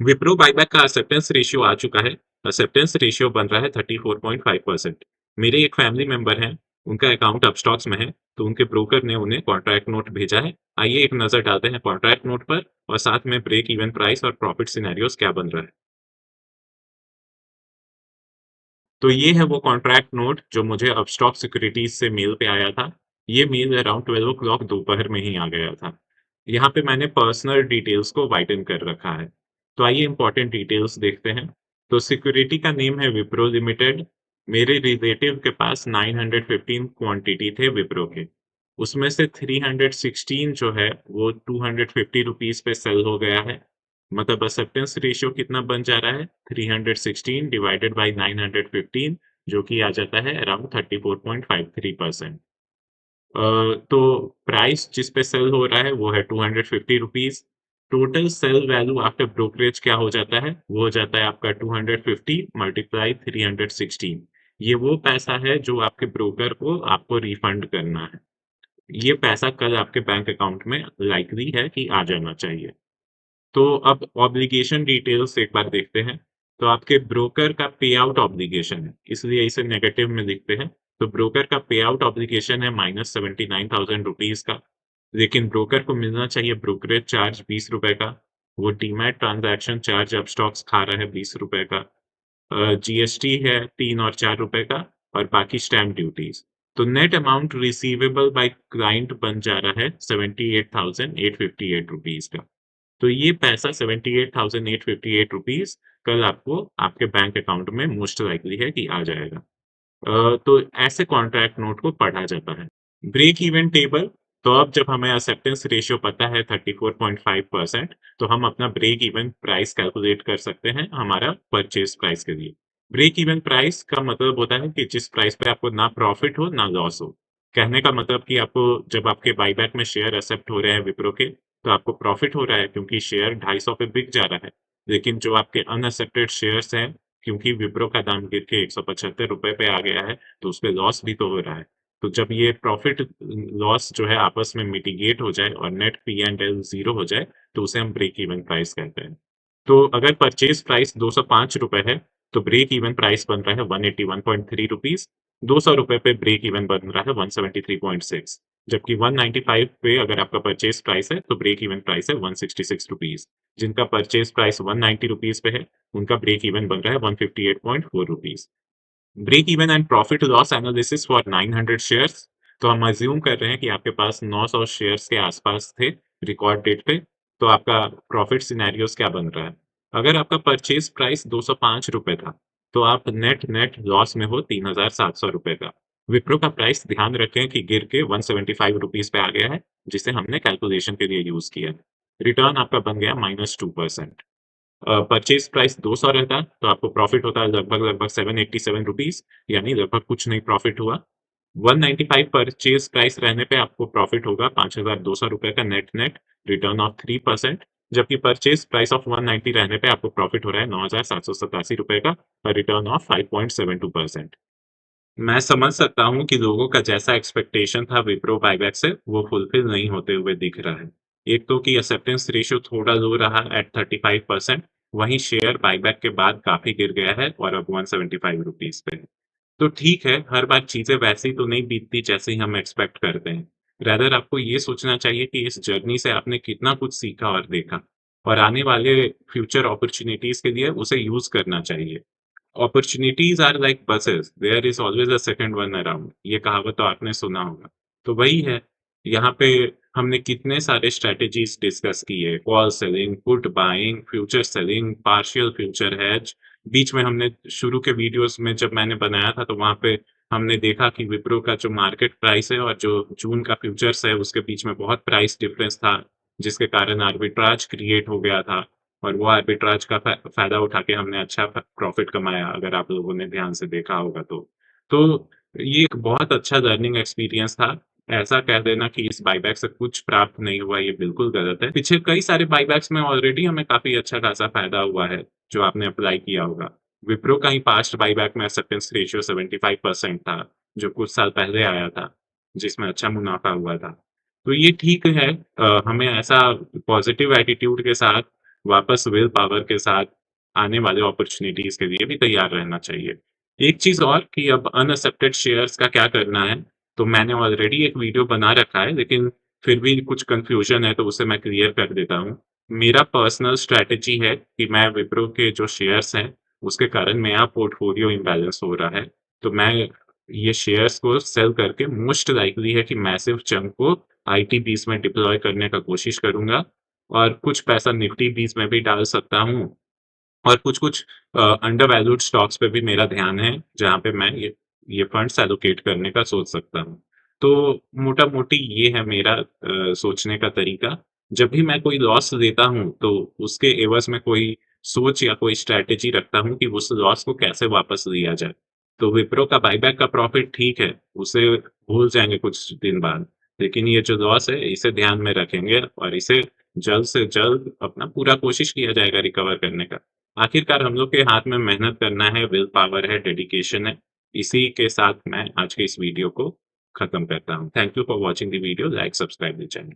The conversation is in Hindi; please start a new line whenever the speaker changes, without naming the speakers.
विप्रो बायबैक का एक्सेप्टेंस रेशियो आ चुका है। एक्सेप्टेंस रेशियो बन रहा है 34.5%। मेरे एक फैमिली मेंबर हैं, उनका अकाउंट अपस्टॉक्स में है, तो उनके ब्रोकर ने उन्हें कॉन्ट्रैक्ट नोट भेजा है। आइए एक नज़र डालते हैं कॉन्ट्रैक्ट नोट पर और साथ में ब्रेक इवन प्राइस और प्रॉफिट सिनेरियोस क्या बन रहा है। तो ये है वो कॉन्ट्रैक्ट नोट जो मुझे अपस्टॉक सिक्योरिटीज से मेल पे आया था। ये मेल अराउंड 12 o'clock दोपहर में ही आ गया था। यहाँ पे मैंने पर्सनल डिटेल्स को वाइटन कर रखा है। तो आइए इंपॉर्टेंट डिटेल्स देखते हैं। तो सिक्योरिटी का नेम है विप्रो लिमिटेड। मेरे रिलेटिव के पास 915 क्वांटिटी थे विप्रो के। उसमें से 316 जो है वो 250 रुपीज पे सेल हो गया है। मतलब एक्सेप्टेंस रेशियो कितना बन जा रहा है? 316 डिवाइडेड बाय 915 जो कि आ जाता है अराउंड 34.53%। तो प्राइस जिस पे सेल हो रहा है वो है 250 rupees. Total sale value after brokerage क्या हो जाता है? वो हो जाता है आपका 250 मल्टीप्लाई 316। ये वो पैसा है जो आपके ब्रोकर को आपको रिफंड करना है। ये पैसा कल आपके बैंक अकाउंट में लाइकली है कि आ जाना चाहिए। तो अब ऑब्लिगेशन डिटेल्स एक बार देखते हैं। तो आपके ब्रोकर का पे आउट ऑब्लिगेशन है, इसलिए इसे नेगेटिव में लिखते हैं। तो ब्रोकर का पे आउट ऑब्लिगेशन है -79,000 रुपीज़ का। लेकिन ब्रोकर को मिलना चाहिए ब्रोकरेज चार्ज ₹20 का। वो डीमैट ट्रांज़ैक्शन चार्ज अब स्टॉक्स खा रहा है ₹20 का। जीएसटी है 3 और ₹4 का और बाकी स्टैम्प ड्यूटीज़। तो net amount receivable by client बन जा रहा है 78,858 रुपीज़ का। तो ये पैसा 78,858 रुपीज़ कल आपको आपके बैंक अकाउंट में मोस्ट लाइकली है कि आ जाएगा। तो ऐसे कॉन्ट्रैक्ट नोट को पढ़ा जाता है। Break even table. तो अब जब हमें एक्सेप्टेंस रेशियो पता है 34.5%, तो हम अपना ब्रेक इवन प्राइस कैलकुलेट कर सकते हैं हमारा परचेज़ प्राइस के लिए। ब्रेक इवन प्राइस का मतलब होता है कि जिस प्राइस पे आपको ना प्रॉफिट हो, ना लॉस हो। कहने का मतलब कि आपको जब आपके बायबैक में शेयर एक्सेप्ट हो रहे हैं विप्रो के, तो आपको प्रॉफिट हो रहा है क्योंकि शेयर 250 पे बिक जा रहा है। लेकिन जो आपके अनएक्सेप्टेड शेयर्स हैं, क्योंकि विप्रो का दाम गिर के ₹175 पे आ गया है, तो उसपे लॉस भी तो हो रहा है। तो जब ये प्रॉफिट लॉस जो है आपस में मिटिगेट हो जाए और net P and L zero हो जाए, तो उसे हम ब्रेक इवन प्राइस कहते हैं। तो अगर परचेज़ प्राइस ₹205 है, तो ब्रेक इवन प्राइस बन रहा है 181.3 रुपीज़। ₹200 पे ब्रेक इवन बन रहा है 173.6। जबकि 195 पे अगर आपका परचेज़ प्राइस है, तो ब्रेक इवन प्राइस है 166 रुपीज़। जिनका परचेज़ प्राइस 190 रुपीज़ पे है, उनका ब्रेक इवन बन रहा है 158.4 rupees. Break even and profit loss analysis for 900 shares. तो हम अज्यूम कर रहे हैं कि आपके पास 900 शेयर्स के आसपास थे रिकॉर्ड डेट पे, तो आपका प्रॉफिट सिनेरियोस क्या बन रहा है? अगर आपका परचेज प्राइस ₹205 था, तो आप नेट नेट लॉस में हो ₹3,700 का। विप्रो का प्राइस ध्यान रखें कि गिर के ₹175 पे आ गया है, जिसे हमने कैलकुलेशन के लिए यूज़ किया है। रिटर्न आपका बन गया -2%। परचेज़ प्राइस 200 रहता, तो आपको प्रॉफिट होता है लगभग-लगभग 787 रुपीज़, यानी लगभग कुछ नहीं प्रॉफिट हुआ। 195 परचेज़ प्राइस रहने पे आपको प्रॉफिट होगा ₹5,200 का नेट-नेट, रिटर्न ऑफ 3%। जबकि परचेज़ प्राइस ऑफ 190 रहने पे आपको प्रॉफिट हो रहा है ₹9,787 का और रिटर्न ऑफ 5.72%। मैं समझ सकता हूँ कि लोगों का जैसा एक्सपेक्टेशन था विप्रो बायबैक से, वो फुलफिल नहीं होते हुए दिख रहा है। एक तो कि एक्सेप्टेंस रेशियो थोड़ा लो रहा एट 35%, वहीं शेयर बायबैक के बाद काफ़ी गिर गया है और अब 175 रुपीज़ पे है। तो ठीक है, हर बार चीज़ें वैसी तो नहीं बीतती जैसे ही हम एक्सपेक्ट करते हैं। रादर आपको ये सोचना चाहिए कि इस जर्नी से आपने कितना कुछ सीखा और देखा और आने वाले फ्यूचर अपॉर्च्युनिटीज़ के लिए उसे यूज़ करना चाहिए। Opportunities are like buses, there is always a second one around. ये कहावत तो आपने सुना होगा। तो वही है, यहाँ पे हमने कितने सारे स्ट्रैटेजीज़ डिस्कस किए, call selling, put buying, future selling, partial future hedge. बीच में हमने शुरू के वीडियोज़ में जब मैंने बनाया था, तो वहाँ पे हमने देखा कि विप्रो का जो मार्केट प्राइस है और जो जून का फ्यूचर्स है, उसके बीच में बहुत प्राइस डिफरेंस था, जिसके कारण आर्बिट्राज क्रिएट हो गया था। और वो आर्बिट्राज का फ़ायदा उठा के हमने अच्छा प्रॉफ़िट कमाया, अगर आप लोगों ने ध्यान से देखा होगा तो। तो ये एक बहुत अच्छा लर्निंग एक्सपीरियंस था। ऐसा कह देना कि इस बायबैक से कुछ प्राप्त नहीं हुआ, ये बिल्कुल गलत है। पिछले कई सारे बायबैक्स में ऑलरेडी हमें काफ़ी अच्छा खासा फ़ायदा हुआ है, जो आपने अप्लाई किया होगा। विप्रो का ही पास्ट बायबैक में एक्सेप्टेंस रेशियो 75% था, जो कुछ साल पहले आया था, जिसमें अच्छा मुनाफ़ा हुआ था। तो ये ठीक है, हमें ऐसा पॉज़िटिव एटीट्यूड के साथ वापस विल पावर के साथ आने वाले अपॉर्च्युनिटीज़ के लिए भी तैयार रहना चाहिए। एक चीज़ और कि अब अनएक्सेप्टेड शेयर्स का क्या करना है, तो मैंने ऑलरेडी एक वीडियो बना रखा है, लेकिन फिर भी कुछ कन्फ्यूज़न है, तो उसे मैं क्लियर कर देता हूँ। मेरा पर्सनल स्ट्रैटेजी है कि मैं विप्रो के जो शेयर्स हैं, उसके कारण मेरा पोर्टफोलियो इम्बैलेंस हो रहा है। तो मैं ये शेयर्स को सेल करके मोस्ट लाइकली है कि मैसिव चंक को आईटीबीज़ में डिप्लॉय करने का कोशिश करूँगा और कुछ पैसा निफ्टी बीज़ में भी डाल सकता हूँ और कुछ-कुछ अंडर वैल्यूड स्टॉक्स पे भी मेरा ध्यान है, जहाँ पे मैं ये फंड्स एलोकेट करने का सोच सकता हूँ। तो मोटा-मोटी ये है मेरा सोचने का तरीका। जब भी मैं कोई लॉस लेता हूँ, तो उसके एवज़ में कोई सोच या कोई स्ट्रैटेजी रखता हूँ कि उस लॉस को कैसे वापस लिया जाए। तो विप्रो का बायबैक का प्रॉफ़िट ठीक है, उसे भूल जाएँगे कुछ दिन बाद। लेकिन ये जो लॉस है, इसे ध्यान में रखेंगे और इसे जल्द से जल्द अपना पूरा कोशिश किया जाएगा रिकवर करने का। आखिरकार हम लोग के हाथ में मेहनत करना है, विल पावर है, डेडिकेशन है। इसी के साथ मैं आज के इस वीडियो को खत्म करता हूँ। Thank you for watching the video, like, subscribe the channel.